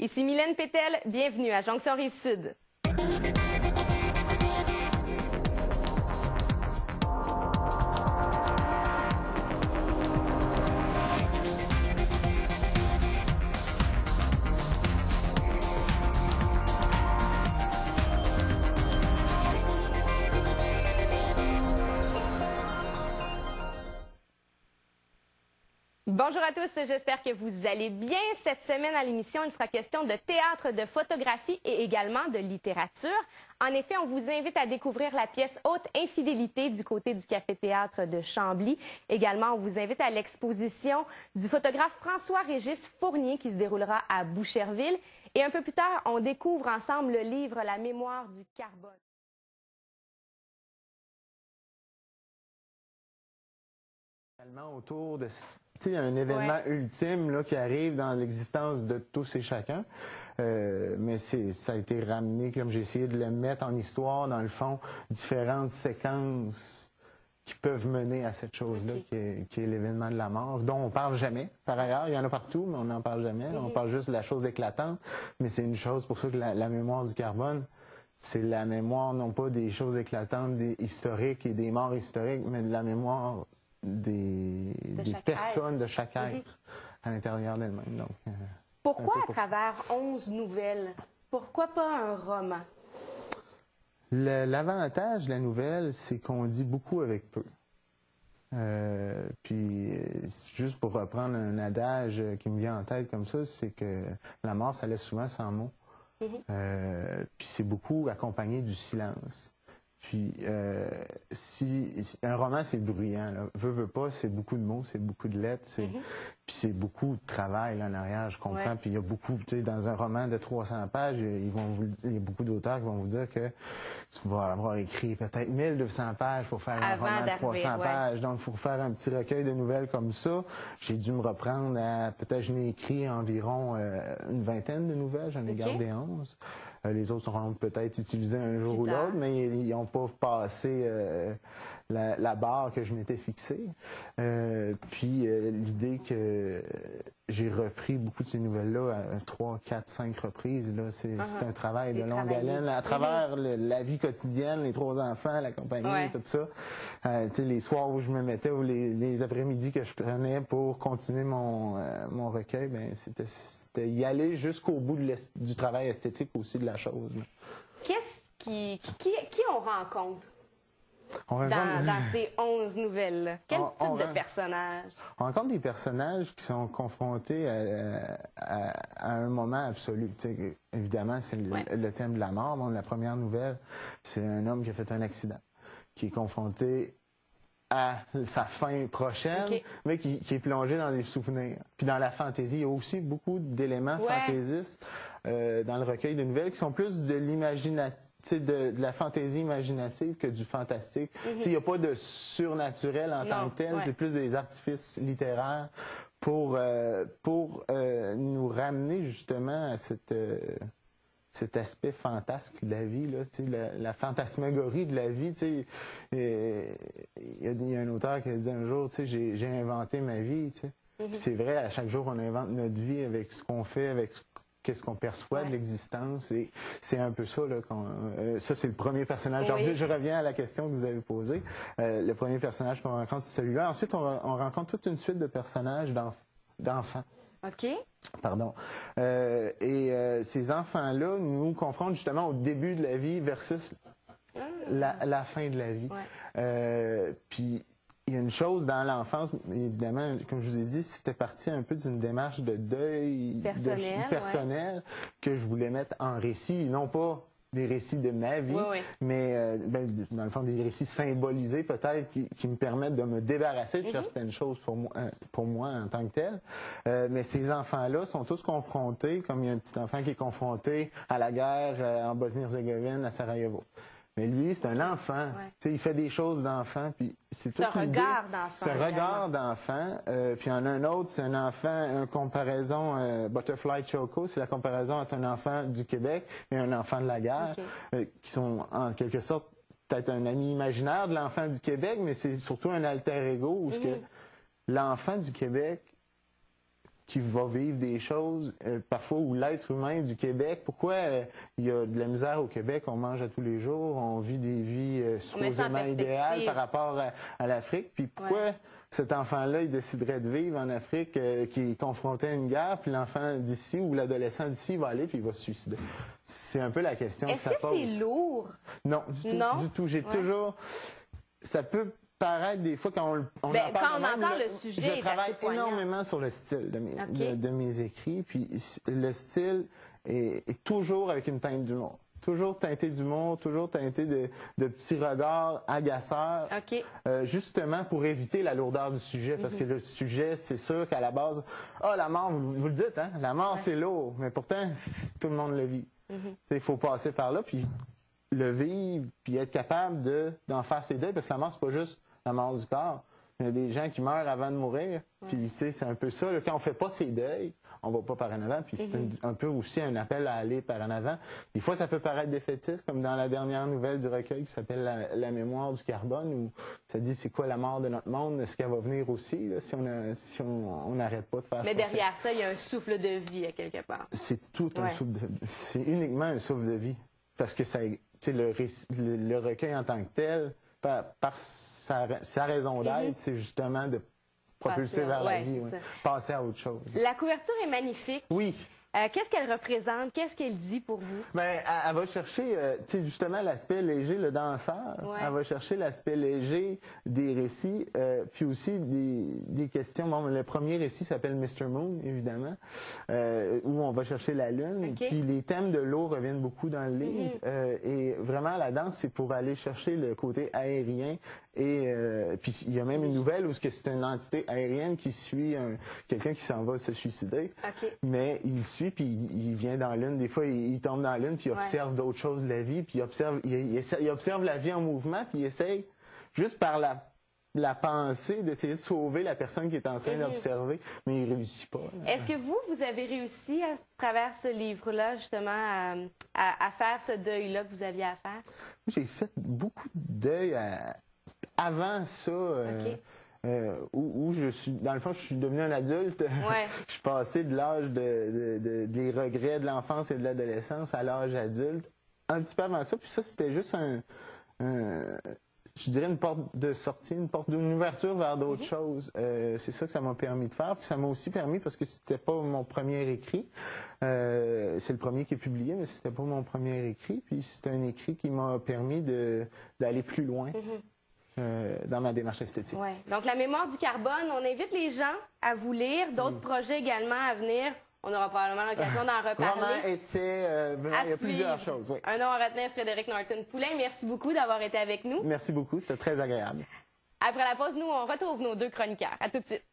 Ici Mylène Pétel, bienvenue à Jonction Rive-Sud. Bonjour à tous, j'espère que vous allez bien. Cette semaine à l'émission, il sera question de théâtre, de photographie et également de littérature. En effet, on vous invite à découvrir la pièce Haute Infidélité du côté du Café-Théâtre de Chambly. Également, on vous invite à l'exposition du photographe François-Régis Fournier qui se déroulera à Boucherville. Et un peu plus tard, on découvre ensemble le livre La mémoire du carbone. Autour de un événement ultime là, qui arrive dans l'existence de tous et chacun. Mais ça a été ramené, comme j'ai essayé de le mettre en histoire, dans le fond, différentes séquences qui peuvent mener à cette chose-là, qui est l'événement de la mort, dont on parle jamais. Par ailleurs, il y en a partout, mais on n'en parle jamais. On parle juste de la chose éclatante, mais c'est une chose pour ça que la mémoire du carbone, c'est la mémoire non pas des choses éclatantes, des historiques et des morts historiques, mais de la mémoire des personnes, de chaque être à l'intérieur d'elle-même. Donc, pourquoi à travers 11 nouvelles? Pourquoi pas un roman? L'avantage de la nouvelle, c'est qu'on dit beaucoup avec peu. Puis, juste pour reprendre un adage qui me vient en tête comme ça, c'est que la mort, ça laisse souvent sans mots. Puis c'est beaucoup accompagné du silence. Puis, si un roman, c'est bruyant, là. Veut pas, c'est beaucoup de mots, c'est beaucoup de lettres, puis c'est beaucoup de travail là, en arrière, je comprends. Puis il y a beaucoup, tu sais, dans un roman de 300 pages, il y a beaucoup d'auteurs qui vont vous dire que tu vas avoir écrit peut-être 1200 pages pour faire un roman de 300 pages. Donc, pour faire un petit recueil de nouvelles comme ça, j'ai dû me reprendre à, peut-être je n'ai écrit environ une vingtaine de nouvelles, j'en ai gardé 11. Les autres seront peut-être utilisés un jour ou l'autre, mais ils n'ont pas passé la barre que je m'étais fixée. Puis l'idée que j'ai repris beaucoup de ces nouvelles-là à 3, 4, 5 reprises, là, c'est un travail de longue haleine. À travers la vie quotidienne, les 3 enfants, la compagnie, tout ça. Les soirs où je me mettais ou les après-midi que je prenais pour continuer mon recueil, ben, c'était y aller jusqu'au bout du travail esthétique aussi de la chose. Qui on rencontre? Dans ces 11 nouvelles, quel type de personnages? On rencontre des personnages qui sont confrontés à un moment absolu. T'sais, évidemment, c'est le thème de la mort. Bon, la première nouvelle, c'est un homme qui a fait un accident, qui est confronté à sa fin prochaine, mais qui est plongé dans des souvenirs. Puis dans la fantaisie, il y a aussi beaucoup d'éléments fantaisistes dans le recueil de nouvelles qui sont plus de l'imaginatif. De la fantaisie imaginative que du fantastique. Il n'y a pas de surnaturel en tant que tel, c'est plus des artifices littéraires pour nous ramener justement à cet aspect fantasque de la vie, là, la fantasmagorie de la vie. Il y a un auteur qui a dit un jour, j'ai inventé ma vie. C'est vrai, à chaque jour, on invente notre vie avec ce qu'on fait, avec qu'est-ce qu'on perçoit de l'existence. Et c'est un peu ça. Là, ça, c'est le premier personnage. Je reviens à la question que vous avez posée. Le premier personnage qu'on rencontre, c'est celui-là. Ensuite, on rencontre toute une suite de personnages d'enfants. OK. Pardon. Ces enfants-là nous confrontent justement au début de la vie versus la fin de la vie. Puis, il y a une chose dans l'enfance, évidemment, comme je vous ai dit, c'était parti un peu d'une démarche de deuil personnel que je voulais mettre en récit, non pas des récits de ma vie, mais dans le fond des récits symbolisés peut-être qui me permettent de me débarrasser de certaines choses pour moi en tant que tel. Mais ces enfants-là sont tous confrontés, comme il y a un petit enfant qui est confronté à la guerre en Bosnie-Herzégovine, à Sarajevo. Mais lui, c'est un enfant. Il fait des choses d'enfant. Puis c'est un regard d'enfant. C'est un regard d'enfant. Puis il y en a un autre, c'est un enfant, une comparaison, Butterfly Choco, c'est la comparaison entre un enfant du Québec et un enfant de la guerre, qui sont en quelque sorte peut-être un ami imaginaire de l'enfant du Québec, mais c'est surtout un alter ego où l'enfant du Québec qui va vivre des choses, parfois où l'être humain du Québec, pourquoi il y a de la misère au Québec, on mange à tous les jours, on vit des vies supposément idéales par rapport à l'Afrique, puis pourquoi cet enfant-là, il déciderait de vivre en Afrique qui est confronté à une guerre, puis l'enfant d'ici ou l'adolescent d'ici va aller puis il va se suicider. C'est un peu la question que ça pose. Est-ce que c'est lourd? Non, du tout. J'ai toujours... Ça peut paraître des fois quand on en parle. Quand on en parle, le sujet je travaille énormément sur le style de mes écrits, puis le style est toujours avec une teinte d'humour. Toujours teinté d'humour, toujours teinté de petits regards agaçeurs, justement pour éviter la lourdeur du sujet, parce que le sujet, c'est sûr qu'à la base, la mort, vous le dites, hein, la mort c'est lourd, mais pourtant, tout le monde le vit. Il faut passer par là, puis le vivre, puis être capable d'en faire ses deuils, parce que la mort, c'est pas juste la mort du corps. Il y a des gens qui meurent avant de mourir, puis c'est un peu ça, là, quand on fait pas ses deuils, on va pas par en avant, puis c'est un peu aussi un appel à aller par en avant. Des fois, ça peut paraître défaitiste, comme dans la dernière nouvelle du recueil qui s'appelle la mémoire du carbone, où ça dit c'est quoi la mort de notre monde, est-ce qu'elle va venir aussi, là, si on n'arrête pas de faire ça. Mais derrière ça, il y a un souffle de vie à quelque part. C'est tout un souffle de vie. C'est uniquement un souffle de vie. Parce que le recueil en tant que tel, par sa raison d'être, c'est justement de propulser vers la vie, passer à autre chose. La couverture est magnifique. Oui. Qu'est-ce qu'elle représente? Qu'est-ce qu'elle dit pour vous? Ben, elle va chercher, justement, l'aspect léger, le danseur. Elle va chercher l'aspect léger des récits, puis aussi des questions. Bon, le premier récit s'appelle Mr. Moon, évidemment, où on va chercher la lune. Puis les thèmes de l'eau reviennent beaucoup dans le livre. Et vraiment, la danse, c'est pour aller chercher le côté aérien. Et puis il y a même une nouvelle où c'est une entité aérienne qui suit quelqu'un qui s'en va se suicider. Mais il suit, puis il vient dans la lune. Des fois, il tombe dans la lune, puis il observe d'autres choses de la vie, puis il observe la vie en mouvement, puis il essaye, juste par la pensée, d'essayer de sauver la personne qui est en train d'observer, mais il réussit pas. Est-ce que vous avez réussi, à travers ce livre-là, justement, à faire ce deuil-là que vous aviez à faire? J'ai fait beaucoup de deuil avant ça. Où je suis, dans le fond, je suis devenu un adulte. Je suis passé de l'âge des regrets de l'enfance et de l'adolescence à l'âge adulte. Un petit peu avant ça, puis ça, c'était juste je dirais une porte de sortie, une ouverture vers d'autres choses. C'est ça que ça m'a permis de faire. Puis ça m'a aussi permis, parce que c'était pas mon premier écrit. C'est le premier qui est publié, mais c'était pas mon premier écrit. Puis c'est un écrit qui m'a permis d'aller plus loin. Dans ma démarche esthétique. Donc, la mémoire du carbone, on invite les gens à vous lire, d'autres projets également à venir. On aura probablement l'occasion d'en reparler. Roman, essai, il y a plusieurs choses. Un nom à retenir, Frédéric Norton-Poulain. Merci beaucoup d'avoir été avec nous. Merci beaucoup, c'était très agréable. Après la pause, nous, on retrouve nos deux chroniqueurs. À tout de suite.